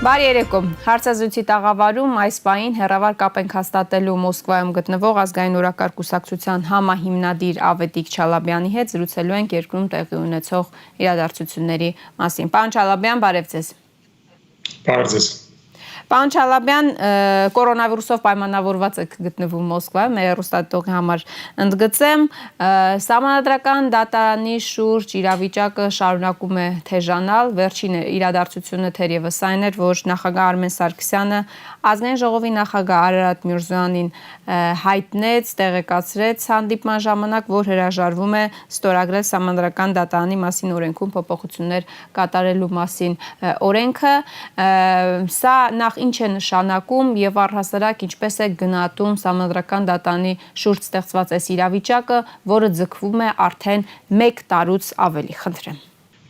Բարի երեկո, հարցազրույցի տաղավարում այս պահին հեռավար կապ ենք հաստատելու Մոսկվայում գտնվող ազգային օրակարգ կուսակցության համահիմնադիր Ավետիք Չալաբյանի հետ զրուցելու ենք երկրում տեղի ունեցող իրադարձությունների մասին։ Պարոն Չալաբյան, բարև ձեզ։ Բարև ձեզ։ Պարոն Չալաբյան, կորոնավիրուսով պայմանավորված եք գտնվում Մոսկվայում, մեր հեռուստադիտողի համար ընդգծեմ, սահմանադրական դատարանի շուրջ իրավիճակը շարունակում է թեժանալ, վերջին իրադարձությունը թերևս այն էր, որ նախագահ Արմեն Սարգսյանը ազգային ժողովի նախագահ Արարատ Միրզոյանին հայտնեց, տեղեկացրեց հանդիպման ժամանակ, որ հրաժարվում է ստորագրել սահմանադրական դատարանի մասին օրենքում փոփոխություններ կատարելու մասին օրենքը, սա նախ ինչ է նշանակում եւ առհասարակ ինչպես է գնահատում սահմանադրական դատարանի շուրջ ստեղծված այս իրավիճակը, որը ձգվում է արդեն 1 տարուց ավելի, խնդրեմ։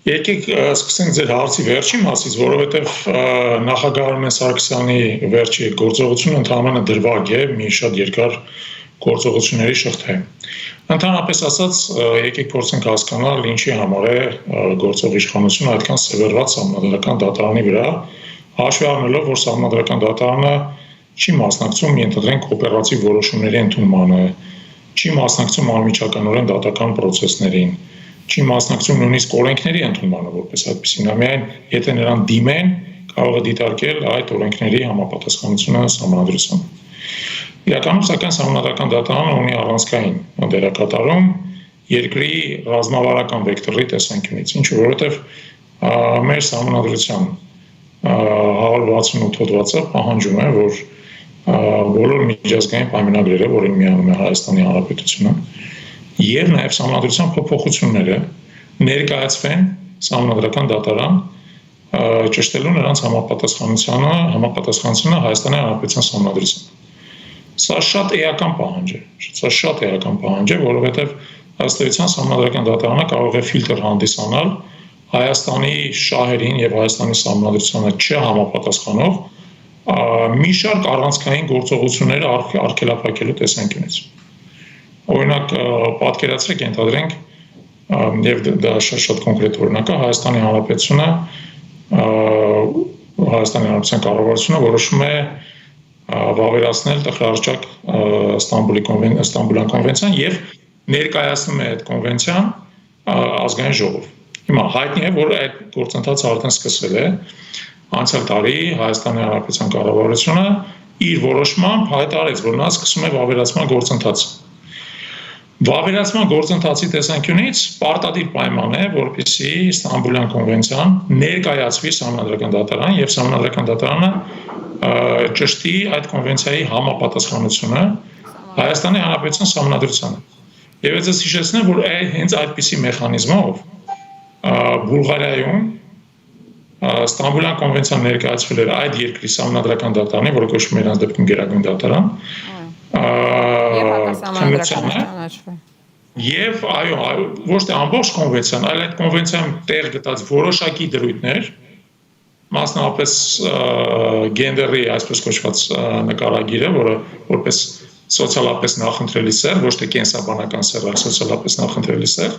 Եկեք սկսենք ձեր հարցի վերջին մասից, որովհետև նախագահ Արմեն Սարգսյանի վերջի գործողությունը ընդհանրապես դրվագ է մի շատ երկար գործողությունների շղթե։ Ընդհանրապես ասած, եկեք փորձենք հասկանալ ինչի համար է գործող իշխանությունը այդքան սևեռված սահմանադրական դատարանի վրա, հաշվի առնելով, որ սահմանադրական դատարանը չի մասնակցում, ենթադրենք օպերատիվ որոշումների ընդունմանը, չի մասնակցում անմիջականորեն դատական պրոցեսներին, չի մասնակցում նույնիսկ օրենքների ընդունմանը, որպես այդպեսին, միայն եթե նրան դիմեն, կարող է դիտարկել այդ օրենքների համապատասխանությունը սահմանադրությանը։ Իրականում սակայն սահմանադրական դատարանը ունի առանցքային դերակատարում երկրի ռազմավարական վեկտորի տեսանկյունից, ինչը որովհետև մեր սահմանադրության 168 հոդվածը պահանջում է, որ բոլոր միջազգային պայմանագրերը, որին միանում է Հայաստանի Հանրապետությունը, եւ նաեւ սահմանադրության փոփոխությունները ներկայացվեն սահմանադրական դատարան ճշտելու նրանց համապատասխանությունը Հայաստանի Հանրապետության սահմանադրությանը։ Սա շատ էական պահանջ է, որովհետեւ ըստ սահմանադրական դատարանը կարող է ֆիլտր հանդիսանալ Հայաստանի շահերին եւ Հայաստանի սահմանադրությանը չհամապատասխանող մի շարք առանցքային գործողությունները արգելափակելու տեսանկյունից։ Օրինակ, պատկերացրեք, ենթադրենք, եւ դա շատ կոնկրետ օրինակ է, Հայաստանի Հանրապետությունը, Հայաստանի Հանրապետության կառավարությունը որոշում է վավերացնել տխրահարճակ Ստամբուլյան կոնվենցիան եւ ներկայացնում է այդ կոնվենցիան ազգային ժողով։ Հիմա հայտնի է, որ այդ գործընթացը արդեն սկսվել է անցյալ տարի Հայաստանի Հանրապետության կառավարությունը իր որոշմամբ հայտարարեց, որ նա սկսում է վավերացման գործընթացը։ Վավերացման գործընթացի տեսանկյունից պարտադիր պայման է, որպեսզի Ստամբուլյան կոնվենցիան ներկայացվի սահմանադրական դատարան եւ սահմանադրական դատարանը ճշտի այդ կոնվենցիայի համապատասխանությունը Հայաստանի Հանրապետության սահմանադրությանը։ Եվ ես հիշեցնեմ, որ հենց այդպիսի մեխանիզմով Բուլղարիայում Ստամբուլյան կոնվենցիան ներկայացվել էր այդ երկրի սահմանադրական դատարանի, որը կոչվում է իրենց դեպքում գերագույն դատարան, եւ այո, ոչ թե ամբողջ կոնվենցիան, այլ այդ կոնվենցիայում տեղ գտած որոշակի դրույթներ, մասնավորապես գենդերի այսպես կոչված նկարագիրը, որը որպես սոցիալապես նախընտրելի սեր, ոչ թե կենսաբանական սեր, այլ սոցիալապես նախընտրելի սեր,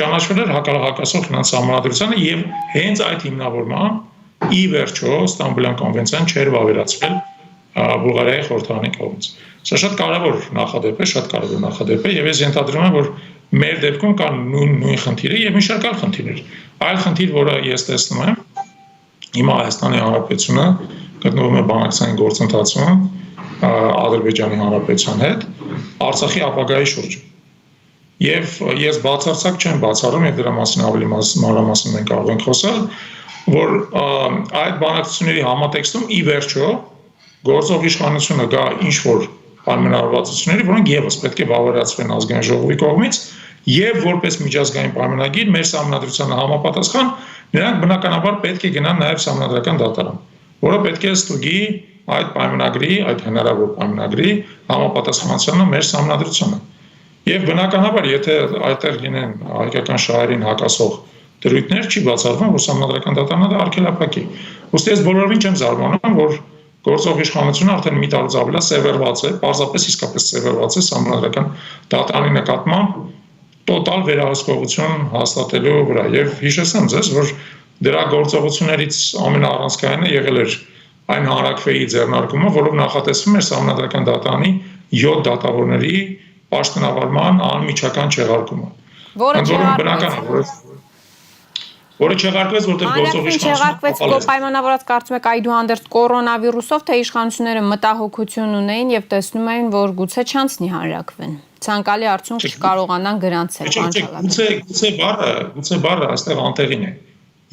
ճանաչվել էր հակասող սահմանադրությանը եւ հենց այդ հիմնավորման ի վերջո Ստամբուլյան կոնվենցիան չէր վավերացվել Բուլղարիայի խորհրդարանի կողմից։ Սա շատ կարևոր նախադեպ է եւ ես ենթադրում եմ, որ մեր դեպքում կան նույն խնդիրը եւ մի շարք այլ խնդիրներ։ Այլ խնդիր, որը ես տեսնում եմ, հիմա Հայաստանի Հանրապետությունը գտնվում է բանակցային գործընթացում Ադրբեջանի Հանրապետության հետ Արցախի ապագայի շուրջ։ Եվ ես բացարձակ չեմ բացառում, եւ դրա մասին ավելի մանրամասն մենք կարող ենք խոսալ, որ այդ բանակցությունների համատեքստում ի վերջո գործող իշխանությունը գա ինչ-որ պայմանավորվածությունների, որոնք եւս պետք է վավերացվեն ազգային ժողովի կողմից, եւ որպես միջազգային պայմանագիր մեր սահմանադրությանը համապատասխան, նրանք բնականաբար պետք է գնան նաեւ սահմանադրական դատարան, որը պետք է ստուգի այդ պայմանագրի, այդ հնարավոր պայմանագրի համապատասխանությունը մեր սահմանադրությանը։ Եվ բնականաբար, եթե այդտեղ լինեն հայկական շահերին հակասող դրույթներ, չի բացառվում, որ սահմանադրական դատարանը դա արգելափակի։ Ուստի ես բոլորովին չեմ զարմանում, որ գործող իշխանությունը արդեն մի տարուց ավելի սևեռված է, պարզապես իսկապես սևեռված է սահմանադրական դատարանի նկատմամբ տոտալ վերահսկողություն հաստատելու վրա։ Եվ հիշեցնեմ ձեզ, որ Դրա գործողություններից ամենաառանցքայինը եղել էր այն հանրաքվեի ձեռնարկումը, որով նախատեսվում էր սահմանադրական դատարանի 7 դատավորների պաշտոնավարման անմիջական չեղարկումը։ Որը չեղարկվեց, որտեղ գործող իշխանությունը պայմանավորված կարծում եք այդուհանդերձ կորոնավիրուսով, թե իշխանությունները մտահոգություն ունեին եւ տեսնում էին, որ գուցե չանցնի հանրաքվեն։ Ցանկալի արդյունք չկարողանան գրանցել, Գուցե բառը այստեղ անտեղին է։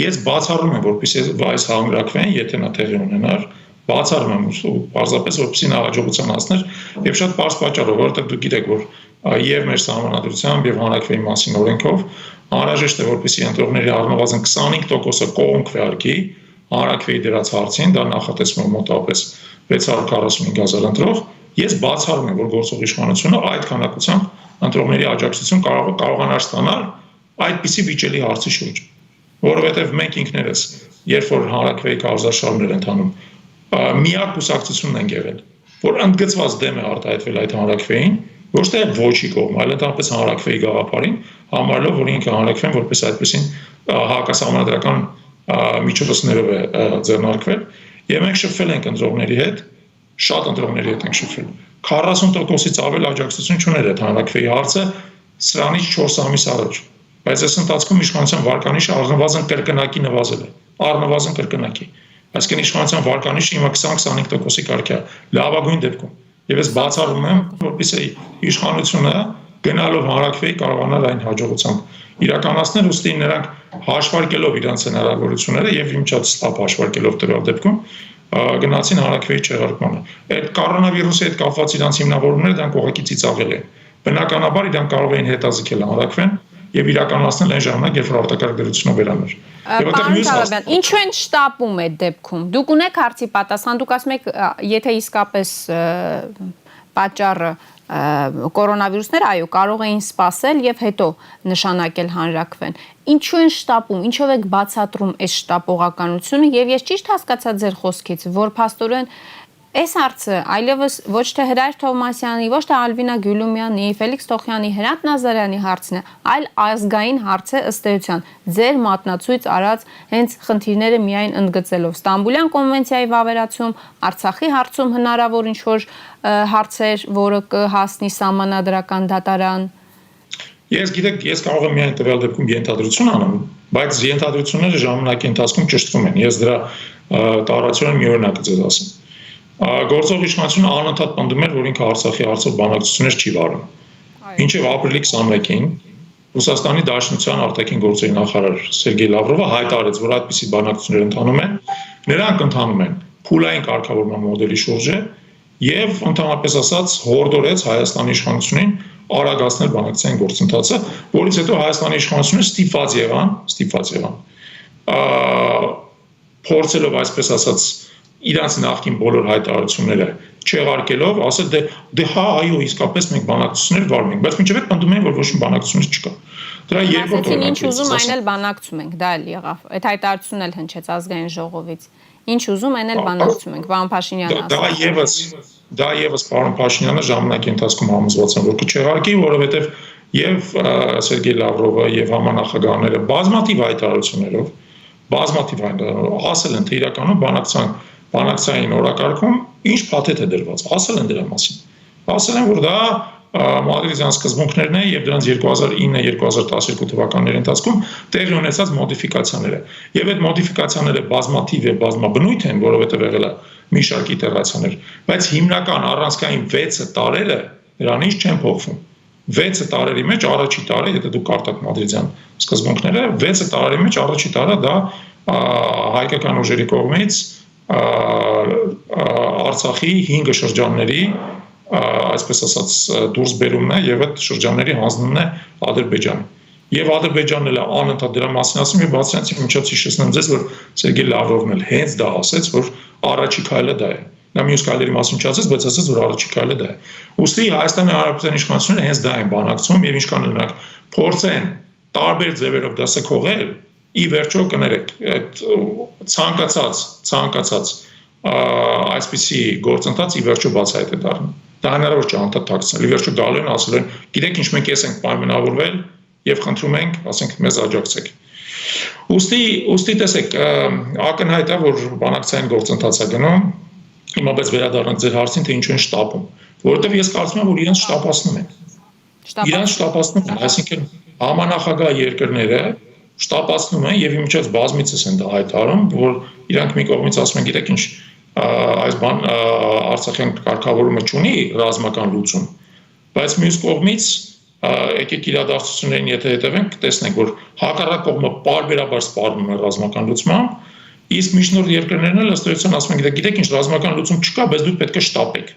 Ես բացառում եմ, որպեսզի այս հանրաքվեն, եթե նա տեղի ունենար, բացառում եմ պարզապես, որպեսզի նա հաջողության հասներ եւ շատ պարզ պատճառով, որովհետեւ դուք գիտեք, որ եւ մեր սահմանադրությամբ եւ հանրաքվեի մասին օրենքով անհրաժեշտ է, որպեսզի ընտրողների առնվազն 25%-ը կողմ քվեարկի հանրաքվեի դրած հարցին, դա նախատեսվում է մոտավորապես 645,000 ընտրող։ Ես բացառում եմ, որ գործող իշխանությունը այդ քանակությամբ ընտրողների աջակցություն կարողանար ստանալ այդպիսի վիճելի հարցի շուրջ, որովհետև մենք ինքներս, երբ որ հանրաքվեի կարգավիճակներ ընթանում, միակ կուսակցությունն ենք եղել, որ ընդգծված դեմ է արտահայտվել այդ հանրաքվեին, ոչ թե ոչի կողմ, այլ ընդհանրապես հանրաքվեի գաղափարին, համարելով, որ ինքը հանրաքվեն որպես այդպեսին հակասահմանադրական միջոցներով է ձեռնարկվել, եւ մենք շփվել ենք ընտրողների հետ, շատ ընտրողների հետ ենք շփվել։ 40%-ից ավել աջակցություն չուներ այդ հանրաքվեի հարցը սրանից 4 ամիս առաջ, բայց այս ընթացքում իշխանության վարկանիշը առնվազն կրկնակի նվազել է, առնվազն կրկնակի։ Այսինքն իշխանության վարկանիշը հիմա 20-25%-ի կարգի է, լավագույն դեպքում։ Եվ ես բացառում եմ, որպեսզի իշխանությունը գնալով հանրաքվեի կարողանալ այն հաջողությամբ իրականացնել, ուստի նրանք հաշվարկելով իրենց հնարավորությունները եւ իմիջիայլոց հաշվարկելով դրա դեպքում գնացին հանրաքվեի չեղարկմանը։ Այդ կորոնավիրուսի հետ կապված իրենց հիմնավորումները դրանք ուղղակի ծիծաղել են։ Բնականաբար իրանք կարող էին հետազոտել հանրաքվեն եւ իրականացնել այն ժամանակ, երբ արտակարգ դրությունը վերաներ։ Պարոն Չալաբյան, ինչու են շտապում այդ դեպքում։ Դուք ունեք հարցի պատասխան, դուք ասում եք, եթե իսկապես պատճառը կորոնավիրուսներ, այո, կարող էին սպասել եւ հետո նշանակել հանրաքվեն։ Ինչու են շտապում, ինչով եք բացատրում այս շտապողականությունը եւ ես ճիշտ հասկացա ձեր խոսքից, որ փաստորեն այս հարցը այլևս ոչ թե Հրայր Թովմասյանի, ոչ թե Ալվինա Գյուլումյանի, Ֆելիքս Տոխյանի, Հրանտ Նազարյանի հարցն է, այլ ազգային հարց է ըստ էության։ Ձեր մատնացույց արած հենց խնդիրները միայն ընդգծելով Ստամբուլյան կոնվենցիայի վավերացում, Արցախի հարցում հնարավոր ինչ-որ հարցեր, որը կհասնի սահմանադրական դատարան։ Ես գիտեք, ես կարող եմ միայն տվյալ դեպքում ենթադրություն անեմ, բայց ենթադրությունները ժամանակի ընթացքում ճշտվում են։ Ես դրա տարածորեն մի օրինակ կձեզ ասեմ։ Գործող իշխանությունը անընդհատ պնդում էր, որ ինքը Արցախի հարցով բանակցություններ չի վարում։ Մինչև ապրիլի 21-ին Ռուսաստանի Դաշնության արտաքին գործերի նախարար Սերգեյ Լավրովը հայտարարեց, որ այդպիսի բանակցություններ ընթանում են, նրանք ընթանում են փուլային կարգավորման մոդելի շուրջը եւ ընդհանրապես ասած հորդորեց Հայաստանի իշխանությունին արագացնել բանակցային գործընթացը, որից հետո Հայաստանի իշխանությունը ստիպված եղան փորձելով այսպես ասած իրանց նախկին բոլոր հայտարարությունները չեղարկելով, ասել դե հա, այո, իսկապես մենք բանակցություններ վարում ենք, բայց մինչև այդ պնդում են, որ ոչ մի բանակցություններ չկա։ Դրա երկրորդ օրինակը։ Ինչ ուզում այն էլ բանակցում ենք, դա էլ եղավ։ Այդ հայտարարությունն էլ հնչեց ազգային ժողովից։ Ինչ ուզում այն էլ բանակցում ենք, պարոն Փաշինյանը ասաց։ Դա եւս պարոն Փաշինյանը ժամանակի ընթացքում համոզված են, որ կչեղարկի, որովհետեւ եւ Սերգեյ Լավրովը եւ համանախագահները բազմաթիվ հայտարարություններով ասել են, թե իրականում բանակցային օրակարգում ինչ փաթեթ է դրված, ասել են դրա մասին։ Ասել են, որ դա Մադրիդյան սկզբունքներն է եւ դրանց 2009-2012 թվականների ընթացքում տեղի ունեցած մոդիֆիկացիաները։ Եվ այդ մոդիֆիկացիաները բազմաթիվ եւ բազմաբնույթ են, որովհետեւ եղել է մի շարք իտերացիաներ, բայց հիմնական առանցքային 6 տարերը դրանից չեն փոխվում։ 6 տարերի մեջ առաջի տարը, եթե դուք կարտակ Մադրիդյան սկզբունքները, 6 տարերի մեջ առաջի տարը դա հայկական ուժերի կողմից Արցախի 5 շրջանների այսպես ասած դուրս բերումն է եւ այդ շրջանների հանձնումն է Ադրբեջանին։ Եվ Ադրբեջանն էլ անընդհատ դրա մասին ասում եւ բացրանցի միջոց հիշեցնեմ ձեզ, որ Սերգեյ Լավրովն էլ հենց դա ասեց, որ առաջի քայլը դա է։ Նա մյուս քայլերի մասին չասեց, բայց ասեց, որ առաջի քայլը դա է։ Ուստի Հայաստանի Հանրապետության իշխանությունները հենց դա են բանակցում եւ ինչքան նրանք փորձեն տարբեր ձևերով դասակողել, ի վերջո կներեք, այդ ցանկացած այսպիսի գործընթաց ի վերջո բացահայտ է դառնում։ Դա հնարավոր չէ անդադ թաքցնել։ Ի վերջո գալու են ասել են, գիտեք ինչ մենք ես ենք պայմանավորվել եւ խնդրում ենք, ասենք մեզ աջակցեք։ Ուստի տեսեք, ակնհայտ է, որ բանակցային գործընթաց է գնում, հիմա բայց վերադառնանք ձեր հարցին, թե ինչու են շտապում, որովհետև ես կարծում եմ, որ իրենց շտապացնում են։ Իրենց շտապացնում են, այսինքն համանախագահ երկրները շտապացնում են եւ իմիջիայլոց բազմիցս են դա հայտարարում, որ իրանք մի կողմից ասում են, գիտեք ինչ, այս բան Արցախյան կարգավորումը չունի ռազմական լուծում, բայց մյուս կողմից եկեք իրադարձություններին եթե հետևենք, կտեսնենք, որ հակառակ կողմը պարբերաբար սպառնում է ռազմական լուծմամբ, իսկ միջնորդ երկրներն էլ ըստ էության ասում են, գիտեք ինչ, ռազմական լուծում չկա, բայց դուք պետք է շտապեք,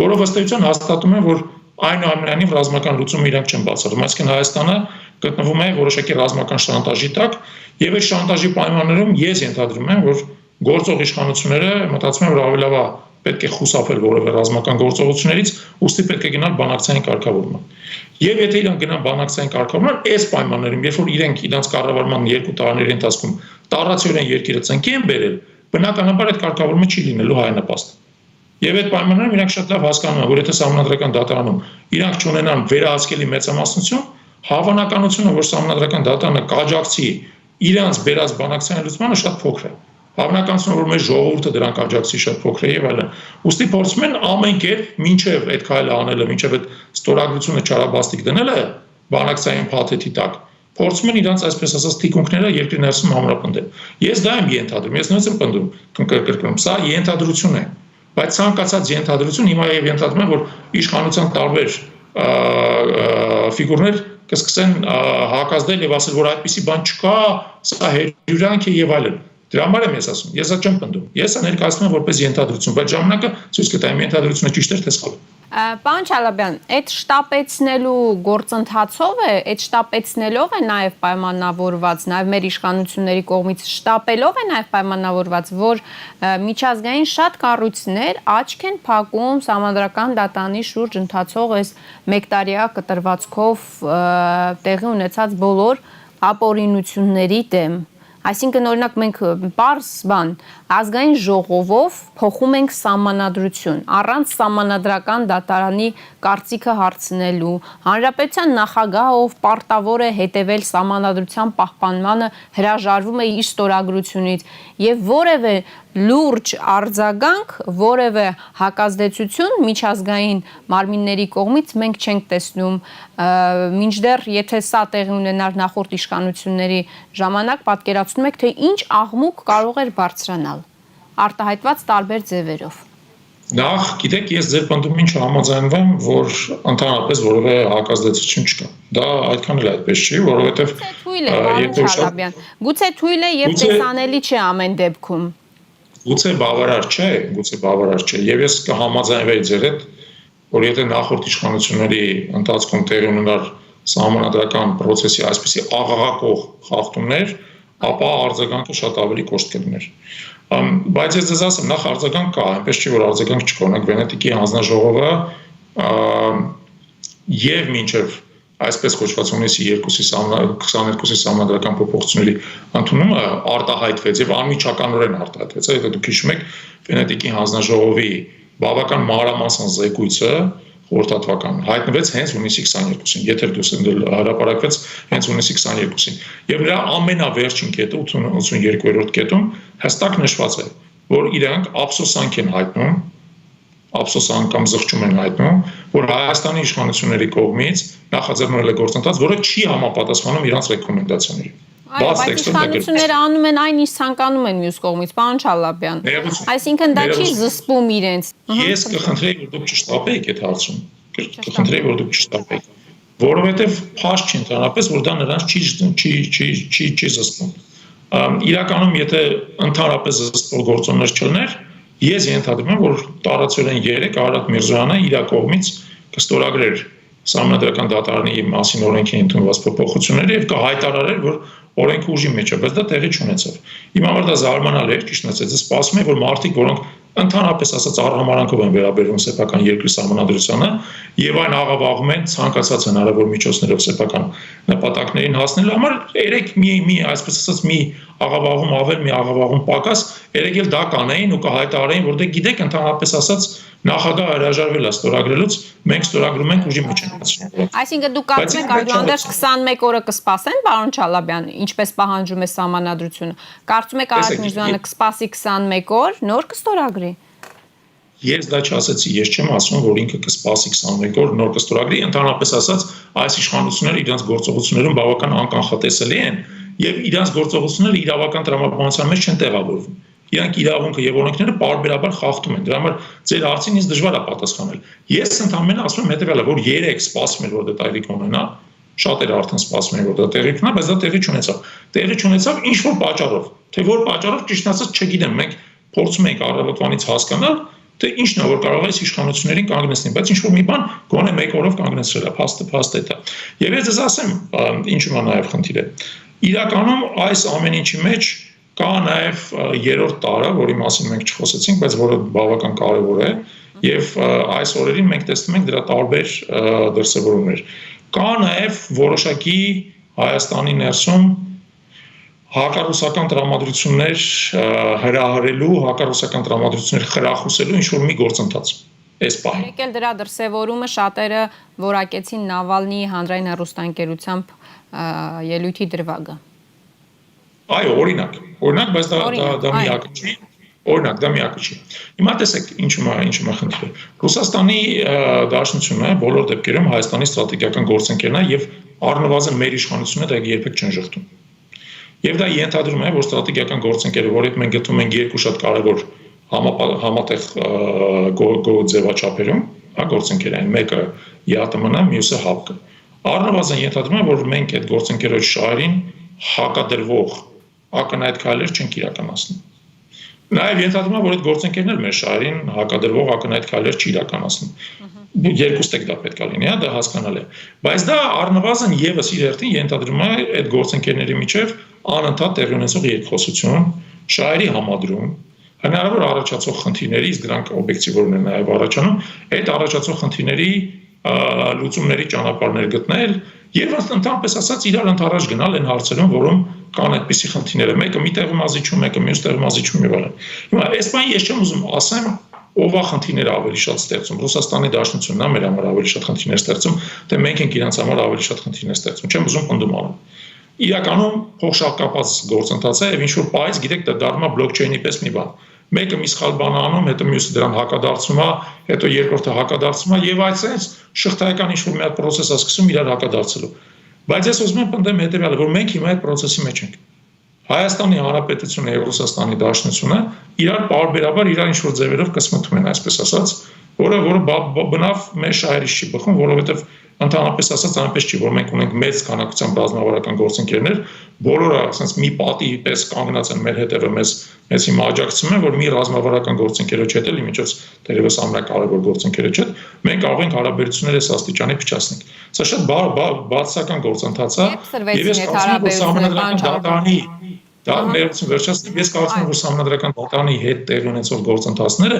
որով ըստ էության հաստատում են, որ այնուամենայնիվ ռազմական լուծումը իրանք չեն բացառում, այսինքն Հայաստանը գտնվում է որոշակի ռազմական շանտաժի տակ, եւ այդ շանտաժի պայմաններում ես ենթադրում եմ, որ գործող իշխանությունները մտածում են, որ ավելի լավ է պետք է խուսափել որևէ ռազմական գործողություններից, ուստի պետք է գնալ բանակցային կարգավորման։ Եվ եթե իրանք գնան բանակցային կարգավորման, այս պայմաններում, երբ որ իրենք իրանց կառավարման 2 տարիների ընթացքում տառացիորեն երկիրը ծնկի են բերել, բնականաբար այդ կարգավորումը չի լինելու հայանպաստ։ Եվ այդ պայմաններում իրանք շատ լավ հասկանում են, որ եթե սահմանադրական դատարանում իրանք չունենան վերահսկելի մեծամասնություն, հավանականությունը, որ սահմանադրական դատարանը կաջակցի իրանց բերած բանակցային լուծմանը շատ փոքր է։ Հավանականությունը, որ մեր ժողովուրդը դրանք աջակցի շատ փոքր է եւ այլն։ Ուստի փորձում են ամեն կերպ, մինչեւ այդ քայլը անելը, մինչեւ այդ ստորագրությունը չարաբաստիկ դնելը բանակցային փաթեթի տակ, փորձում են իրանց այսպես ասած թիկունքները երկրի ներսում համապնդել։ Ես դա եմ ենթադրում, ես նույնպես եմ պնդում, կրկնում, սա ենթադրություն է, բայց ցանկացած ենթադրություն հիմա եւ ենթադրում եմ, որ իշխանության տարբեր ֆիգուրներ կսկսեն հակազդել եւ ասել, որ այդպիսի բան չկա, սա հերյուրանք է եւ այլն։ Դրա համար եմ ես ասում, ես չեմ պնդում։ Ես ներկայացնում եմ որպես ենթադրություն, բայց ժամանակը ցույց կտա իմ ենթադրությունը ճիշտ է թե սխալ։ Պարոն Չալաբյան, այդ շտապեցնելու գործընթացով է, այդ շտապեցնելով է նաև պայմանավորված, նաև մեր իշխանությունների կողմից շտապելով է նաև պայմանավորված, որ միջազգային շատ կառույցներ աչք են փակում սահմանադրական դատանի շուրջ ընթացող այս մեկտարյա կտրվածքով տեղի ունեցած բոլոր ապօրինությունների դեմ։ Այսինքն օրինակ մենք պարզ բան ազգային ժողովով փոխում ենք սահմանադրություն առանց սահմանադրական դատարանի կարծիքը հարցնելու հանրապետության նախագահը ով պարտավոր է հետևել սահմանադրության պահպանմանը հրաժարվում է իր ստորագրությունից եւ որևէ լուրջ արձագանք որևէ հակազդեցություն միջազգային մարմինների կողմից մենք չենք տեսնում մինչդեռ եթե սա տեղի ունենար նախորդ իշխանությունների ժամանակ պատկերացնում եք թե ինչ աղմուկ կարող էր բարձրանալ արտահայտված տարբեր ձևերով Նախ, գիտեք, ես ձեր պնդումին չհամաձայնվեմ, որ ընդհանրապես որևէ հակազդեցություն չկա։ Դա այդքան էլ այդպես չի, որովհետև Գուցե թույլ է եւ տեսանելի չէ ամեն դեպքում։ Գուցե բավարար չէ, եւ ես կհամաձայնվեի ձեր հետ, որ եթե նախորդ իշխանությունների ընթացքում տեղի ունենար սահմանադրական process-ի այսպիսի աղաղակող խախտումներ, ապա արձագանքը շատ ավելի կոշտ կլիներ։ Բայց ես ձեզ ասեմ, նախ արձագանք կա, այնպես չի, որ արձագանք չկա, օրինակ Վենետիկի հանձնաժողովը եւ մինչեւ այսպես կոչված հունիսի 22-ի սահմանադրական փոփոխությունների ընդունումը արտահայտվեց եւ անմիջականորեն արտահայտվեց, եթե դուք հիշում եք Վենետիկի հանձնաժողովի բավական մանրամասն զեկույցը խորհրդատվական հայտնվեց հենց հունիսի 22-ին, եթե դուք հրապարակվեց հենց հունիսի 22-ին։ Եվ նրա ամենավերջին կետը 82-րդ կետում հստակ նշված է, որ իրանք ափսոսանք են հայտնում, ափսոսանք կամ զղջում են հայտնում, որ Հայաստանի իշխանությունների կողմից նախաձեռնվել է գործընթաց, որը չի համապատասխանում իրանց ռեկոմենդացիաներին։ Բայց իշխանությունները անում են այն, ինչ ցանկանում են մյուս կողմից, պարոն Չալաբյան։ Այսինքն դա չի զսպում իրենց։ Ես կխնդրեի, որ դուք չշտապեիք այդ հարցում։ Կխնդրեի, որ դուք չշտապեիք, որովհետև փաշ չի ընդհանրապես, որ դա նրանց չի զսպում։ Իրականում, եթե ընդհանրապես զսպող գործոններ չլներ, ես ենթադրում եմ, որ տարածորեն 3 Արարատ Միրզոյանը իր կողմից կստորագրեր Սահմանադրական դատարանի մասին օրենքի ընդունված փոփոխությունները եւ կհայտարարեր, որ օրենքը ուժի մեջ է, բայց դա տեղի չունեցավ։ Իմ համար դա զարմանալի է, ճիշտ ասած, ես սպասում եմ, որ մարդիկ, որոնք ընդհանրապես ասած արհամարանքով են վերաբերվում սեփական երկրի սահմանադրությանը եւ այն աղավաղում են ցանկացած հնարավոր միջոցներով սեփական նպատակներին հասնելու համար, երեք մի այսպես ասած մի աղավաղում ավել, մի աղավաղում պակաս, երեք էլ դա կանեին ու կհայտարարեին, որտեղ գիտեք, ընդհանրապես ասած նախագահ հրաժարվել է ստորագրելուց, մենք ստորագրում ենք ուժի մեջ ենք ասում։ Այսինքն դուք կարծում եք այլանդերս 21 օրը կսպասեն, պարոն Չալաբյան, ինչպես պահանջում է սահմանադրությունը։ Կարծում եք Արարատ Միրզոյանը կսպասի 21 օր, նոր կստորագրի։ Ես դա չասեցի, ես չեմ ասում, որ ինքը կսպասի 21 օր, նոր կստորագրի, ընդհանրապես ասած, այս իշխանությունները իրենց գործողություններում բավական անկանխատեսելի են եւ իրենց գործողությունները իրավական տրամաբանության մեջ չեն տեղավորվում։ Իրանք իրավունքը եւ օրենքները պարբերաբար խախտում են։ Դրա համար ձեր հարցին ինձ դժվար է պատասխանել։ Ես ընդհանրապես ասում եմ հետեւյալը, որ 3 սպասում էր, որ դա տեղի կունենա, շատերը արդեն սպասում են, որ դա տեղի կունենա, բայց դա տեղի չունեցավ։ Տեղի չունեցավ ինչ որ պատճառով։ Թե որ պատճառով ճիշտ ասած չգիտեմ, մենք փորձում ենք առավոտվանից հասկանալ, թե ինչն է որ կարող է այս իշխանություններին կանգնեցնել, բայց ինչ որ մի բան գոնե 1 օրով կանգնեցրել է, փաստը դա։ Եվ ես ասեմ, ինչու՞ է նաեւ խնդիրը։ Իրականում այս ամեն ինչի մեջ կա նաև երրորդ տարը, որի մասին մենք չխոսեցինք, բայց որը բավական կարևոր է, եւ այս օրերին մենք տեսնում ենք դրա տարբեր դրսևորումներ։ Կա նաև որոշակի Հայաստանի ներսում հակառուսական տրամադրություններ հրահրելու, հակառուսական տրամադրություններ խրախուսելու ինչ-որ մի գործընթաց։ Այս պահին։ Եկել դրա դրսևորումը շատերը որակեցին Նավալնիի հանրային հեռուստաընկերությամբ ելույթի դրվագը։ Այո, օրինակ, բայց դա միակը չի, օրինակ, դա միակը չի։ Հիմա տեսեք, ինչու է խնդիրը։ Ռուսաստանի Դաշնությունը բոլոր դեպքերում Հայաստանի ստրատեգիական գործընկերն է եւ առնվազն մեր իշխանությունը դա երբեք չեն շղթում։ Եվ դա ենթադրում է, որ ստրատեգիական գործընկերը, որի հետ մենք գտնում ենք երկու շատ կարևոր համատեղ ձևաչափերում, գործընկերային, մեկը ԵԱՏՄ-ն է, մյուսը ՀԱՊԿ-ը։ Առնվազն ենթադրում է, որ մենք այդ գործընկերոջ շահերին հակադրվող ակնհայտ քայլեր չենք իրականացնում։ Նաև ենթադրում է, որ այդ գործընկերն էլ մեր շահերին հակադրվող ակնհայտ քայլեր չի իրականացնում։ Երկուստեք դա պետք է լինի, դա հասկանալի է։ Բայց դա առնվազն եւս իր հերթին ենթադրում է այդ գործընկերների միջև անընդհատ տեղի ունեցող երկխոսություն, շահերի համադրում, հնարավոր առաջացող խնդիրների, իսկ դրանք օբյեկտիվորեն են նաև առաջանում, այդ առաջացող խնդիրների լուծումների ճանապարհներ գտնել եւ ընդհանրապես ասած իրար ընդառաջ գնալ այն հարցերում, որում կան այդպիսի խնդիրները, մեկը մի տեղում ազիջում, մեկը մյուս տեղում ազիջում եւ այլն։ Հիմա այս բանը ես չեմ ուզում ասեմ, ով է խնդիրները ավելի շատ ստեղծում։ Ռուսաստանի Դաշնությունն է մեր համար ավելի շատ խնդիրներ ստեղծում, թե մենք ենք իրենց համար ավելի շատ խնդիրներ ստեղծում։ Չեմ ուզում պնդում անեմ։ Իրականում փոխշակապած գործընթաց է եւ ինչ որ պայծ, գիտեք, դա դառնում է բլոկչեյնի պես մի բան։ Մեկը մի սխալ բան անում, հետո մյուսը դրան հակադարձում է, հետո երկրորդը հակադարձում է եւ այսպես շղթայական ինչ որ մի հատ process է սկսում իրար հակադարձելու։ Բայց ես ուզում եմ պնդեմ հետեւյալը, որ մենք հիմա այդ process-ի մեջ ենք։ Հայաստանի Հանրապետությունը եւ Ռուսաստանի Դաշնությունը իրար պարբերաբար իրար ինչ որ ձևերով կսմթում են, այսպես ասած, որը բնավ մեր շահերից չի բխում, որովհետեւ ընդհանրապես ասած այնպես չի, որ մենք ունենք մեծ քանակությամբ ռազմավարական գործընկերներ, բոլորը ասած մի պատի պես կանգնած են մեր հետևը, մեզ հիմա աջակցում են, որ մի ռազմավարական գործընկերոջ հետ էլ իմիջոց դերևս ամենակարևոր գործընկերոջ հետ մենք կարող ենք հարաբերությունները այս աստիճանի փչացնել։ Սա շատ բացասական գործընթաց է, եւ ես կարծում եմ, որ սահմանադրական դատարանի դա ներողություն վերջացնեմ, ես կարծում եմ, որ սահմանադրական դատարանի հետ տեղի ունեցող գործընթացները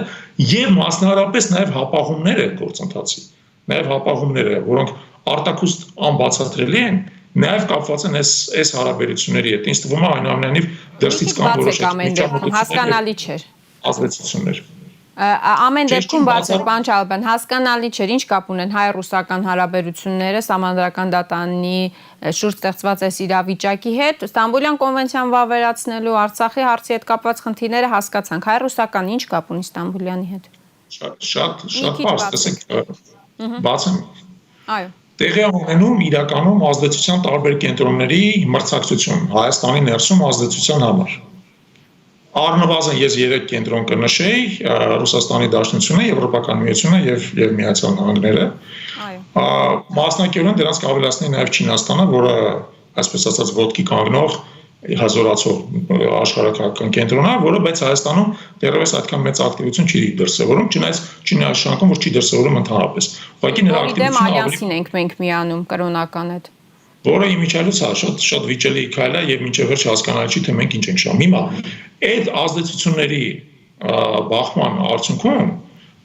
եւ մասնավորապես նաեւ հապաղումները գործընթացի նաև հապաղումները, որոնք արտաքուստ անբացատրելի են, նաև կապված են այս հարաբերությունների հետ։ Ինձ թվում է այնուամենայնիվ դրսից կան որոշակի հասկանալի չէր։ ազդեցություններ։ Ամեն դեպքում բաց է, պարոն Չալաբյան, հասկանալի չէր, ինչ կապ ունեն հայ-ռուսական հարաբերությունները սահմանադրական դատարանի շուրջ ստեղծված այս իրավիճակի հետ։ Ստամբուլյան կոնվենցիան վավերացնելու, Արցախի հարցի հետ կապված խնդիրները հասկացանք։ Հայ-ռուսական ինչ կապ ունի Ստամբուլյանի հետ։ Շատ պարզ, տեսեք, բացեմ։ Այո։ Տեղի ունենում իրականում ազդեցության տարբեր կենտրոնների մրցակցություն Հայաստանի ներսում ազդեցության համար։ Առնվազն ես 3 կենտրոն կնշեի՝ Ռուսաստանի Դաշնությունը, Եվրոպական միությունը եւ Միացյալ Նահանգները։ Այո։ Մասնակցորեն դրանց կավելացնի նաեւ Չինաստանը, որը այսպես ասած ոտքի կանգնող հազորացող աշխարհական կենտրոն է, որը բայց Հայաստանում դեռևս այդքան մեծ ակտիվություն չի դրսևորում, չնայած չի նշանակում, որ չի դրսևորում ընդհանրապես։ Ուղղակի նրա ակտիվությունը ալյանսին ենք մենք միանում կրոնական հետ։ Որը իմիջիալուց շատ վիճելի քայլ է եւ մինչեւ վերջ հասկանալի չի, թե մենք ինչ ենք շահում։ Հիմա այդ ազդեցությունների բախման արդյունքում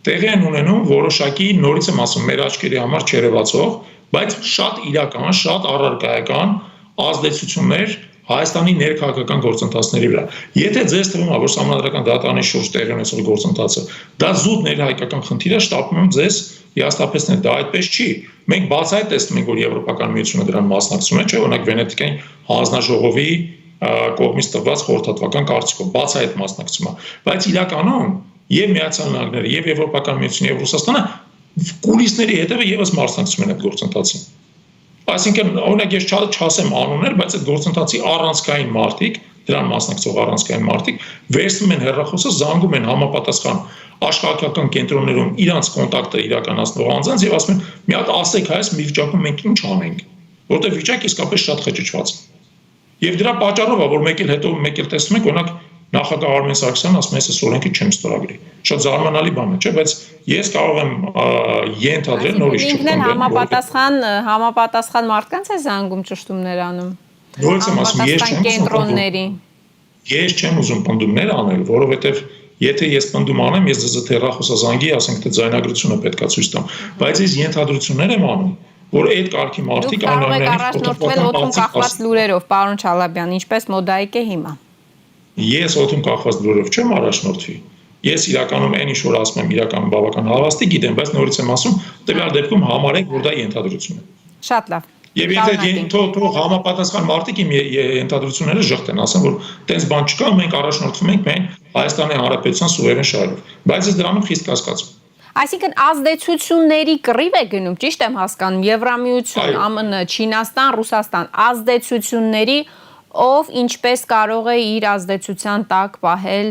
տեղի են ունենում որոշակի, նորից եմ ասում, մեր աչքերի համար չերևացող, բայց շատ իրական, շատ առարկայական ազդեցություններ Հայաստանի ներքաղաքական գործընթացների վրա։ Եթե ձեզ թվում է, որ սահմանադրական դատարանի շուրջ տեղի ունեցող գործընթացը դա զուտ ներհայկական խնդիր է, շտապում եմ ձեզ հիասթափեցնել, դա այդպես չի։ Մենք բացահայտ տեսնում ենք, որ Եվրոպական միությունը դրան մասնակցում է, չէ՞, օրինակ Վենետիկյան հանձնաժողովի կողմից տված խորհրդատվական կարծիքով բացահայտ մասնակցում է, բայց իրականում եւ Միացյալ Նահանգները, եւ Եվրոպական միությունը, եւ Ռուսաստանը կուլիսների հետևը եւս մասնակցում են այդ գործընթացին։ Այսինքն, օրինակ ես չասեմ անուններ, բայց այդ գործընթացի առանցքային մարտիկ, դրան մասնակցող առանցքային մարտիկ վերցնում են հեռախոսը, զանգում են համապատասխան աշխարհական կենտրոններում իրանց կոնտակտը իրականացնող անձանց եւ ասում են՝ մի հատ ասեք հայց մի վիճակում մենք ինչ անենք, որտեղ վիճակը իսկապես շատ խճճված է։ Եվ դրա պատճառով է, որ մեկ էլ տեսնում եք, օրինակ նախագահ Արմեն Սարգսյանն ասում է, ես այս օրենքը չեմ ստորագրի։ Շատ զարմանալի բան է, չէ՞, բայց ես կարող եմ ենթադրել նորից չխնդրեմ։ Համապատասխան մարդկանց է զանգում ճշտումներ անում։ Նորից եմ ասում, ես չեմ ուզում պնդումներ անել, որովհետև եթե ես պնդում անեմ, ես ձեզ հեռախոսազանգի, ասենք թե ձայնագրությունը պետքա ցույց տամ, բայց ես ենթադրություններ եմ անում, որ այդ կարգի մարդիկ առաջնորդվել օդում կախված լուրերով, պարոն Չալաբյան, ինչպես մոդայիկ է հիմա։ Ես օդում կախված լուրերով չեմ առաջնորդվի։ Ես իրականում այն ինչ որ ասում եմ, իրականում բավական հավաստի գիտեմ, բայց նորից եմ ասում, տվյալ դեպքում համարենք, որ դա ենթադրություն է։ Շատ լավ։ Եվ եթե թող համապատասխան մարդիկ իմ ենթադրությունները ժխտեն, ասեն, որ տենց բան չկա, մենք առաջնորդվում ենք միայն Հայաստանի Հանրապետության սուվերեն շահերով, բայց ես դրանում խիստ կասկածում։ Այսինքն ազդեցությունների կռիվ է գնում, ճիշտ եմ հասկանում, Եվրամիություն, ԱՄՆ, Չինաստան, Ռուսաստան, ազդեցությունների, ով ինչպես կարող է իր ազդեցության տակ պահել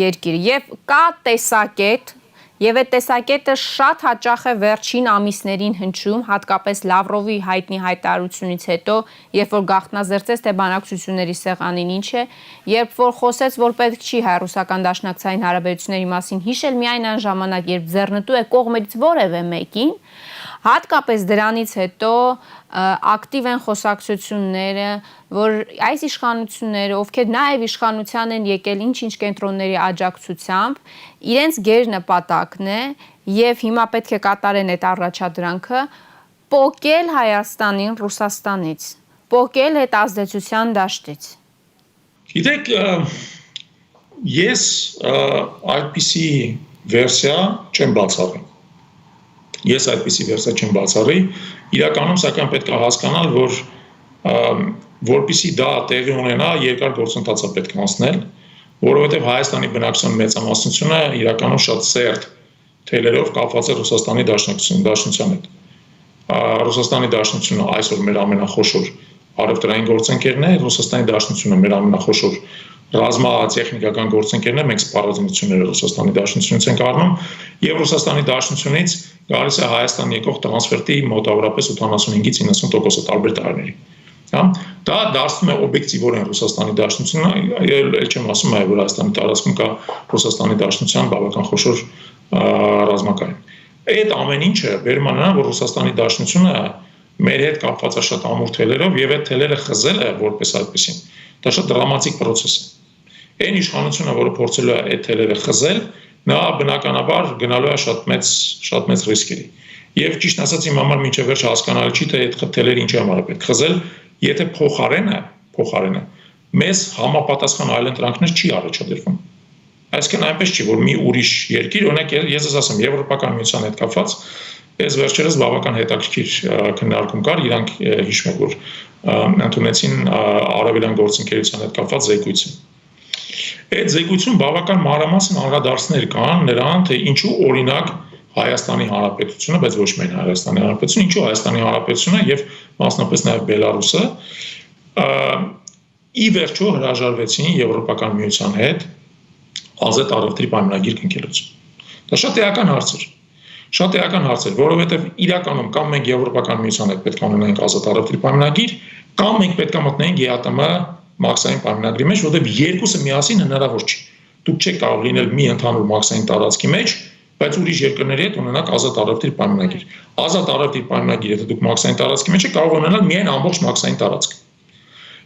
երկիրը։ Եվ կա տեսակետ, եւ այդ տեսակետը շատ հաճախ է վերջին ամիսներին հնչում, հատկապես Լավրովի հայտնի հայտարարությունից հետո, երբ որ գաղտնազերծեց թե բանակցությունների սեղանին ինչ է, երբ որ խոսեց, որ պետք չի հայ-ռուսական դաշնակցային հարաբերությունների մասին հիշել միայն այն ժամանակ, երբ ձեռնտու է կողմերից որևէ մեկին, հատկապես դրանից հետո ակտիվ են խոսակցությունները, որ այս իշխանությունները, ովքեր նաև իշխանության են եկել ինչ-ինչ կենտրոնների աջակցությամբ, իրենց գերնպատակն է եւ հիմա պետք է կատարեն այդ առաջադրանքը, պոկել Հայաստանին Ռուսաստանից, պոկել այդ ազդեցության դաշտից։ Գիտեք, ես այդպիսի վերսիա չեմ բացառի։ Ես այդպիսի վերսիա չեմ բացառի, իրականում սակայն պետք է հասկանալ, որ որպեսզի դա տեղի ունենա, երկար գործընթաց է պետք անցնել, որովհետև Հայաստանի բնակչության մեծամասնությունը իրականում շատ սերտ թելերով կապված է Ռուսաստանի Դաշնության հետ։ Ռուսաստանի Դաշնությունը այսօր մեր ամենախոշոր առևտրային գործընկերն է, Ռուսաստանի Դաշնությունը մեր ամենախոշոր ռազմատեխնիկական գործընկերն է, մենք սպառազինությունները Ռուսաստանի Դաշնությունից ենք առնում, եւ Ռուսաստանի Դաշնությունից գալիս է Հայաստան եկող տրանսֆերտի մոտավորապես 85-ից 90% տարբեր տարիների։ Դա դարձնում է օբյեկտիվորեն Ռուսաստանի Դաշնությունը, ել չեմ ասում այ որ Հայաստանի տարածքում կա Ռուսաստանի Դաշնության բավական խոշոր ռազմակայան։ Այդ ամեն ինչը վերում է նրան, որ Ռուսաստանի Դաշնությունը մեր հետ կապված է շատ ամուր թելերով եւ այդ թելերը խզելը որպես այդպեսին։ Դա շատ դրամատիկ process է։ Այն իշխանությունը, որը փորձել է այդ թելերը խզել, նա բնականաբար գնալու է շատ մեծ ռիսկերի։ Եվ ճիշտ ասած իմ համար մինչև վերջ հասկանալի չի թե այդ թելերը ինչի համար է պետք խզել, եթե փոխարենը մեզ համապատասխան այլընտրանքներ չի առաջադրվում։ Այսինքն այնպես չի, որ մի ուրիշ երկիր, օրինակ ես ասեմ, Եվրոպական միության հետ կապված, այս վերջերս բավական հետաքրքիր քննարկում կար, իրանք հիշում եք, որ ընդունեցին արևելյան գործընկերության հետ կապված զեկույցը։ Այդ զեկույցում բավական մանրամասն անդրադարձներ կան նրան, թե ինչու օրինակ Հայաստանի Հանրապետությունը, բայց ոչ միայն Հայաստանի Հանրապետությունը, ինչու Հայաստանի Հանրապետությունը եւ մասնապես նաեւ Բելարուսը ի վերջո հրաժարվեցին Եվրոպական միության հետ ազատ առևտրի պայմանագիր կնքելուց։ Դա շատ էական հարց էր։ Շատ էական հարց էր, որովհետեւ իրականում կամ մենք Եվրոպական միության հետ պետք է ունենայինք ազատ առևտրի պայմանագիր, կամ մենք պետք է մտնեինք ԵԱՏՄ մաքսային պայմանագրի մեջ, որովհետեւ երկուսը միասին հնարավոր չի։ Դուք չեք կարող լինել մի ընդհանուր մաքսային տարածքի մեջ, բայց ուրիշ երկրների հետ ունենաք ազատ առևտրի պայմանագիր։ Ազատ առևտրի պայմանագիր, եթե դուք մաքսային տարածքի մեջ եք, կարող ունենալ միայն ամբողջ մաքսային տարածք։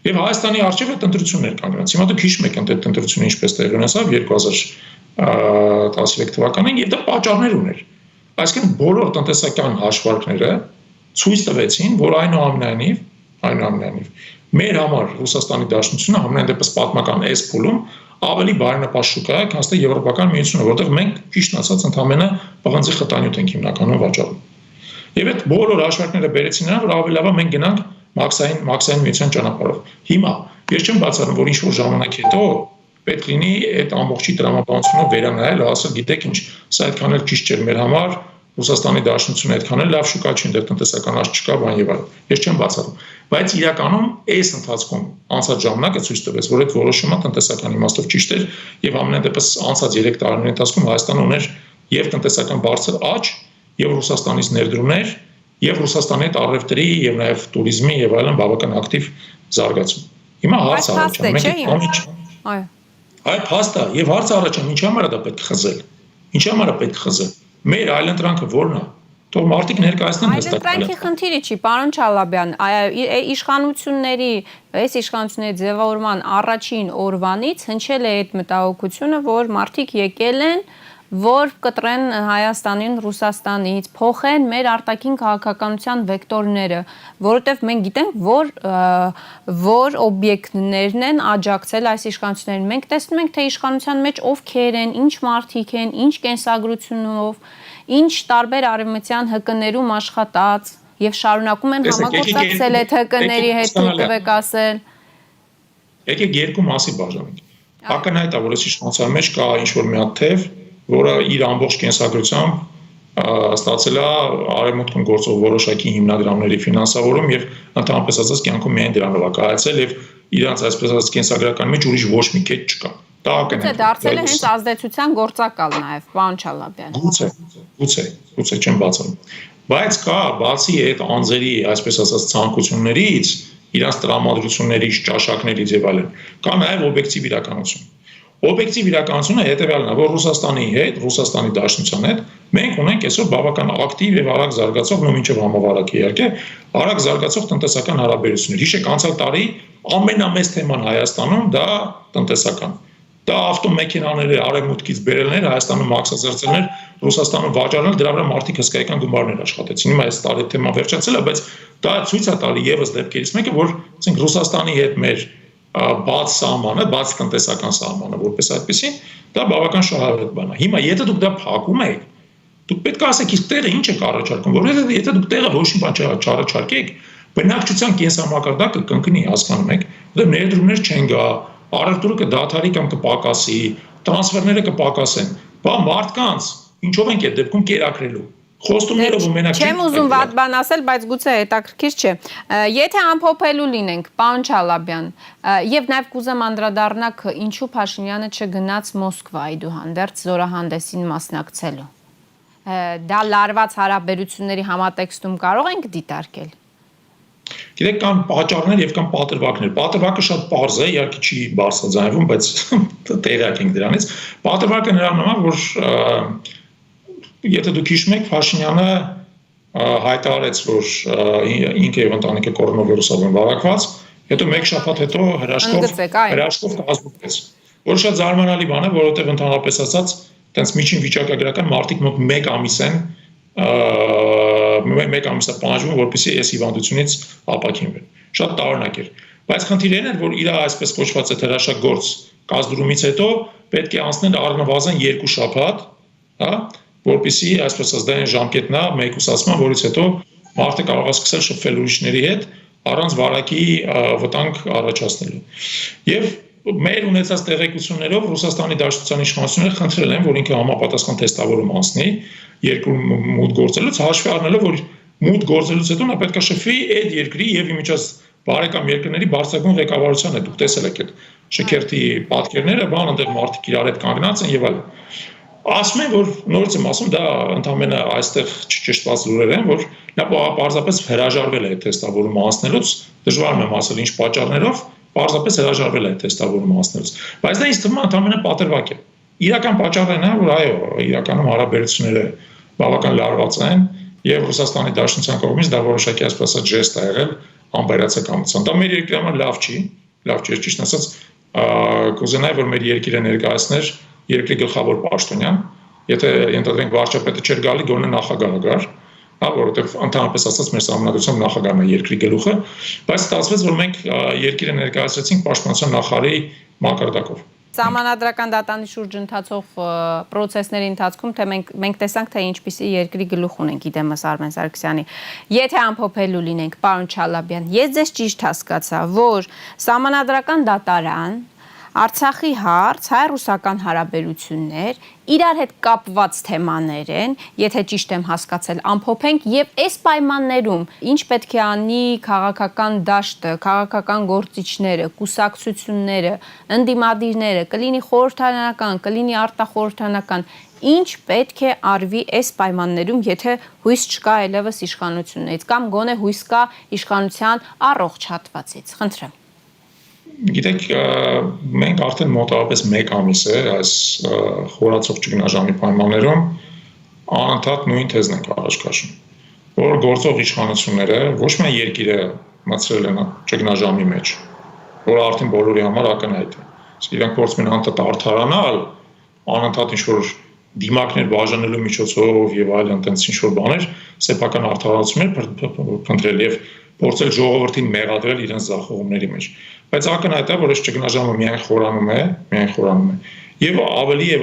Եվ Հայաստանի արժեվը տնտեսություններ կան գրանց։ Հիմա դուք հիշում եք այդ տնտեսությունը ինչպես տեղի ունեցավ 2013 թվականին, եւ դա պատճառներ ուներ։ Այսինքն բոլոր տնտեսական հաշվարկները ցույց տվեցին, որ այնուամենայնիվ Մեր համար Ռուսաստանի Դաշնությունը համենայն դեպս պատմական այս փուլում ավելի բարենպաստ շուկա է, քան թե Եվրոպական միությունը, որտեղ մենք ճիշտ ասած ընդամենը պղնձի խտանյութ ենք հիմնականում վաճառում։ Եվ այդ բոլոր հաշվարկները բերեցին նրան, որ ավելի լավ է մենք գնանք մաքսային միության ճանապարհով։ Հիմա ես չեմ բացառում, որ ինչ-որ ժամանակ հետո պետք լինի այդ ամբողջի տրամաբանությունը վերանայել, ասել, գիտեք ինչ, սա այդքան էլ ճիշտ չէր մեր համար, Ռուսաստանի Դաշնությունը այդքան էլ լավ շուկա չի, այնտեղ տնտեսական աճ չկա, բան եւ այլն։ Ես չեմ բացառում, բայց իրականում այս ընթացքում անցած ժամանակը ցույց տվեց, որ այդ որոշումը տնտեսական իմաստով ճիշտ էր եւ ամենայն դեպս անցած 3 տարիների ընթացքում Հայաստանը ուներ եւ տնտեսական բարձր աճ, եւ Ռուսաստանից ներդրումներ, եւ Ռուսաստանի հետ առևտրի եւ նաեւ туриզմի եւ այլն բավական ակտիվ զարգացում։ Հիմա հարցը առաջանում է, այ փաստա եւ հարցը առաջանում, ինչի համար է դա պետք խզել։ Ինչի համար է պետք խզել։ Մեր այլընտրանքը ո՞րն է։ Թող մարդիկ ներկայացնեն հստակ։ Այլընտրանքի խնդիրը չի, պարոն Չալաբյան, իշխանությունների, այս իշխանությունների ձևավորման առաջին օրվանից հնչել է այդ մտահոգությունը, որ մարդիկ եկել են, որ կտրեն Հայաստանին Ռուսաստանից, փոխեն մեր արտաքին քաղաքականության վեկտորները, որովհետև մենք գիտենք, որ օբյեկտներն են աջակցել այս իշխանություններին։ Մենք տեսնում ենք, թե իշխանության մեջ ովքեր են, ինչ մարդիկ են, ինչ կենսագրությունով, ինչ տարբեր արևմտյան ՀԿ-ներում աշխատած եւ շարունակում են համագործակցել այդ ՀԿ-ների հետ, թվեք ասել։ Եկեք երկու մասի բաժանենք։ Ակնհայտ է, որ այս իշխանության մեջ կա ինչ-որ մի հատ թև, որը իր ամբողջ կենսագրությամբ ստացել է արևմուտքում գործող որոշակի հիմնադրամների ֆինանսավորում եւ ընդհանրապես ասած կյանքում միայն դրանով է կայացել եւ իրանց այսպես ասած կենսագրական մեջ ուրիշ ոչ մի կետ չկա։ Դա ակնհայտ է։ Դարձել է հենց ազդեցության գործակալ նաեւ, պարոն Չալաբյան։ Գուցե չեմ բացառում։ Բայց կա բացի այդ անձերի, այսպես ասած ցանկություններից, իրանց տրամադրություններից, ճաշակներից եւ այլն, կա նաեւ օբյեկտիվ իրականություն։ Օբյեկտիվ իրականությունը հետևյալն է, որ Ռուսաստանի հետ, Ռուսաստանի Դաշնության հետ մենք ունենք այսօր բավական ակտիվ եւ արագ զարգացող, նույն ինչով համավարակ իհարկե, արագ զարգացող տնտեսական հարաբերություններ։ Հիշեք, անցյալ տարի ամենամեծ թեման Հայաստանում դա տնտեսական։ Դա ավտոմեքենաները արևմուտքից բերելներ, Հայաստանում աքսազերծելներ, Ռուսաստանում վաճառել, դրա վրա մարդիկ հսկայական գումարներ աշխատեցին։ Հիմա այս տարի թեման վերջացել է, բայց դա ցույց է տալի եւս դեպքերից մեկը, որ ասենք Ռուսաստանի հետ մեր բաց սահմանը, բաց տնտեսական սահմանը, որպես այդպեսին, դա բավական շահավետ բան է։ Հիմա եթե դուք դա փակում եք, դուք պետք է ասեք, իսկ տեղը ինչ եք առաջարկում, որովհետեւ եթե դուք տեղը ոչ մի բան չառաջարկեք, բնակչության կենսամակարդակը կընկնի, հասկանում եք, որովհետեւ ներդրումներ չեն գա, առևտուրը կդադարի կամ կպակասի, տրանսֆերները կպակասեն, բա մարդկանց ինչով ենք այդ դեպքում կերակրելու։ Խոստումներով ու մենակ չեմ ուզում վատ բան ասել, բայց գուցե հետաքրքիր չէ։ Եթե ամփոփելու լինենք, պարոն Չալաբյան, եւ նաեւ կուզեմ անդրադառնալ, ինչու Փաշինյանը չգնաց Մոսկվա այդուհանդերձ զորահանդեսին մասնակցելու։ Դա լարված հարաբերությունների համատեքստում կարող ենք դիտարկել։ Գիտեք, կան պատճառներ եւ կան պատրվակներ։ Պատրվակը շատ պարզ է, իհարկե չի բարձրաձայնվում, բայց տեղյակ ենք դրանից։ Պատրվակը նրան նման, որ եթե դուք հիշում եք, Փաշինյանը հայտարարեց, որ ինքը եւ ընտանիքը կորոնավիրուսով են վարակված, հետո մեկ շաբաթ հետո հրաշքով կազդուկեց։ Որը շատ զարմանալի բան է, որովհետեւ ընդհանրապես ասած, տենց միջին վիճակագրական մարդիկ մոտ 1 ամիս են մեկ ամիսա պահանջվում, որպեսզի այս հիվանդությունից ապաքինվեն։ Շատ տարօրինակ էր։ Բայց խնդիրն էր, որ իր այսպես կոչված այդ հրաշագործ կազդրումից հետո պետք է անցնել առնվազն 2 շաբաթ, հա, որպեսզի այսպես ասած դա այն ժամկետն է մեկուսացման, որից հետո մարդը կարող է սկսել շփվել ուրիշների հետ առանց վարակի վտանգ առաջացնելու։ Եվ մեր ունեցած տեղեկություններով Ռուսաստանի Դաշնության իշխանությունները խնդրել են, որ ինքը համապատասխան թեստավորում անցնի երկրում մուտք գործելուց, հաշվի առնելով, որ մուտք գործելուց հետո նա պետք է շփվի այդ երկրի եւ իմիջած բարեկամ երկրների բարձրագույն ղեկավարությանը։ Դուք տեսել եք այդ շքերթի պատկերները, բան այնտեղ մարդիկ իրար հետ կանգնած են եւ այլն։ Ասում են, որ նորից եմ ասում, դա ընդամենը այստեղ չճշտված լուրեր են, որ նա պարզապես հրաժարվել է այդ թեստավորումը անցնելուց, դժվար եմ ասել ինչ պատճառներով, պարզապես հրաժարվել է այդ թեստավորումը անցնելուց։ Բայց դա ինձ թվում է ընդամենը պատրվակ է։ Իրական պատճառն է, որ այո, իրականում հարաբերությունները բավական լարված են եւ Ռուսաստանի Դաշնության կողմից դա որոշակի այսպես ասած ժեստ է եղել անբերացականության։ Դա մեր երկրի համար լավ չի, ճիշտ ասած, կուզենայի, որ մեր երկիրը ներկայացներ երկրի գլխավոր պաշտոնյան, եթե ենթադրենք վարչապետը չէր գալի, գոնե նախագահը գար, որովհետև ընդհանրապես ասած մեր սահմանադրությամբ նախագահն է երկրի գլուխը, բայց ստացվեց, որ մենք երկիրը ներկայացրեցինք պաշտպանության նախարարի մակարդակով։ Սահմանադրական դատանի շուրջ ընթացող պրոցեսների ընթացքում մենք տեսանք, թե ինչպիսի երկրի գլուխ ունենք իդեմս Արմեն Սարգսյանի։ Եթե ամփոփելու լինենք, պարոն Չալաբյան, ես ձեզ ճիշտ հասկացա, որ սահմանադրական դատարան, Արցախի հարց, հայ-ռուսական հարաբերություններ, իրար հետ կապված թեմաներ են, եթե ճիշտ եմ հասկացել, ամփոփենք եւ այս պայմաններում ինչ պետք է անի քաղաքական դաշտը, քաղաքական գործիչները, կուսակցությունները, ընդդիմադիրները, կլինի խորհրդարանական, կլինի արտախորհրդարանական, ինչ պետք է արվի այս պայմաններում, եթե հույս չկա այլևս իշխանություններից կամ գոնե հույս կա իշխանության առողջ հատվածից։ Խնդրեմ։ Գիտեք, մենք արդեն մոտավորապես 1 ամիս է այս խորացող ճգնաժամի պայմաններում անընդհատ նույն թեզն ենք առաջ քաշում, որ գործող իշխանությունները ոչ միայն երկիրը մտցրել են ճգնաժամի մեջ, որը արդեն բոլորի համար ակնհայտ է, իսկ իրենք փորձում են անընդհատ արդարանալ, անընդհատ ինչ-որ դիմակներ բաժանելու միջոցով եւ այլն, այնպես ինչ-որ բաներ, սեփական արդարացումներ փնտրել եւ փորձել ժողովրդին մեղադրել իրենց ձախողումների մեջ։ Բայց ակնհայտ է, որ այս ճգնաժամը միայն խորանում է եւ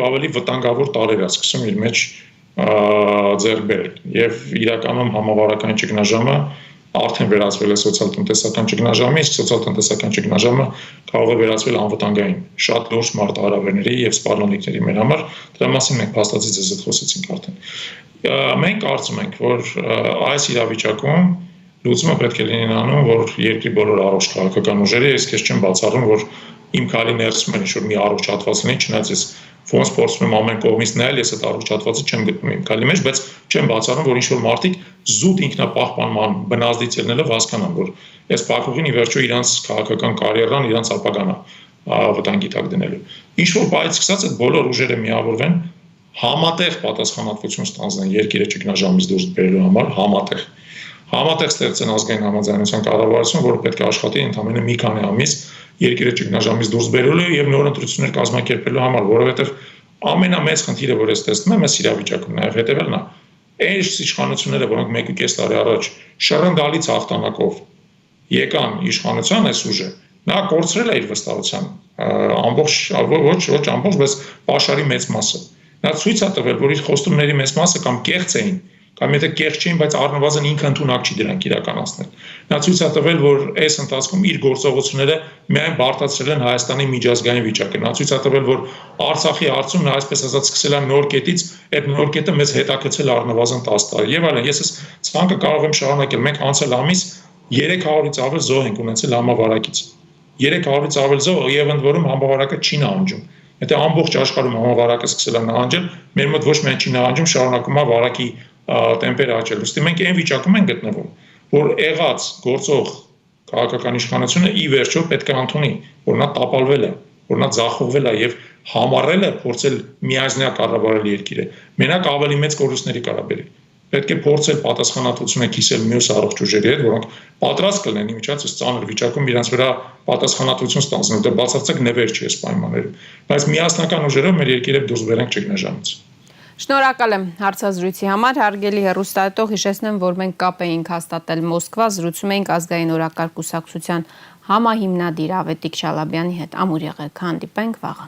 ավելի վտանգավոր տարրեր է սկսում իր մեջ ձեռք բերել։ Եվ իրականում համավարական ճգնաժամը արդեն վերածվել է սոցիալ-տնտեսական ճգնաժամի, իսկ սոցիալ-տնտեսական ճգնաժամը կարող է վերածվել անվտանգային շատ լուրջ մարտահրավերների եւ սպառնալիքների մեր համար։ Դրա մասին մենք փաստացի ձեզ հետ խոսեցինք արդեն։ Մենք կարծում ենք, որ այս իրավիճակում լուծումը պետք է լինի անում, որ երկրի բոլոր առողջ քաղաքական ուժերը, ես քեզ չեմ բացառում, որ իմ քալի ներսում են ինչ-որ մի առողջ հատված լինի, չնայած ես ֆոնս փորձում եմ ամեն կողմից նայել, ես այդ առողջ հատվածը չեմ գտնում իմ քալի մեջ, բայց չեմ բացառում, որ ինչ-որ մարդիկ զուտ ինքնապահպանման բնազդից ելնելով հասկանան, որ այս փակուղին ի վերջո իրանց քաղաքական կարիերան, իրանց ապագան է վտանգի տակ դնելու։ Ինչ-որ բայից սկսած այդ բոլոր ուժերը միավորվեն, համատեղ պատասխանատվություն ստանձնեն երկիրը ճգնաժամից դուրս բերելու համար, համատեղ ստեղծեն ազգային համաձայնության կառավարություն, որը պետք է աշխատի ընդամենը մի քանի ամիս երկիրը ճգնաժամից դուրս բերելու եւ նոր ընտրություններ կազմակերպելու համար, որովհետեւ ամենամեծ խնդիրը, որ ես տեսնում եմ այս իրավիճակում, նաեւ հետեւելն է, այս իշխանությունները, որոնք 1.5 տարի առաջ շռնդալից հաղթանակով եկան իշխանության այս ուժը, նա կորցրել է իր վստահության ոչ ամբողջ, բայց pašարի մեծ մասը։ Նա ցույց է տվել, որ իր խոստումների մեծ մասը կամ կեղծ էին, կամ եթե կեղծ չէին, բայց առնվազն ինքը ընդունակ չի դրանք իրականացնել։ Նա ցույց է տվել, որ այս ընթացքում իր գործողությունները միայն բարդացրել են Հայաստանի միջազգային վիճակը։ Նա ցույց է տվել, որ Արցախի հարցում նա այսպես ասած սկսել է նոր կետից, այդ նոր կետը մեզ հետաքրքրել առնվազն 10 տարի։ Եվ այլն, ես այս ցանկը կարող եմ շարունակել։ Մենք անցել ամիս 300-ից ավել զոհ ենք ունեցել համավարակից։ 300-ից ավել զոհ եւ ընդ որում համավարակը չի նահանջում։ Եթե ամբողջ աշխարհում համավարակը սկսել է նահանջել, մեր մոտ ոչ միայն չի նահանջում, շարունակում է վարակի տեմպերը աճել։ Ոստի մենք այն վիճակում ենք գտնվում, որ եղած գործող քաղաքական իշխանությունը ի վերջո պետք է ընդունի, որ նա տապալվել է, որ նա ձախողվել է եւ համառել է փորձել միայնակ կառավարել երկիրը։ Մենակ ավելի մեծ կորուստների կարաբերի։ Պետք է փորձել պատասխանատվությունը կիսել մյուս առողջ ուժերի հետ, որոնք պատրաստ կլինեն իմիջիայից ծանր վիճակում իրենց վրա պատասխանատվություն ստանձնել, դա բացարձակ նվեր չի այս պայմաններում։ Բայց միասնական ուժերով մեր երկիրը դուրս բերենք ճգնաժամից։ Շնորհակալ եմ հարցազրույցի համար, հարգելի հեռուստադիտող, հիշեցնեմ, որ մենք կապ էինք հաստատել Մոսկվա, զրուցում էինք ազգային օրակարգ կուսակցության համահիմնադիր Ավետիք Չալաբյանի հետ։ Ամուր եղեք, հանդիպենք վաղը։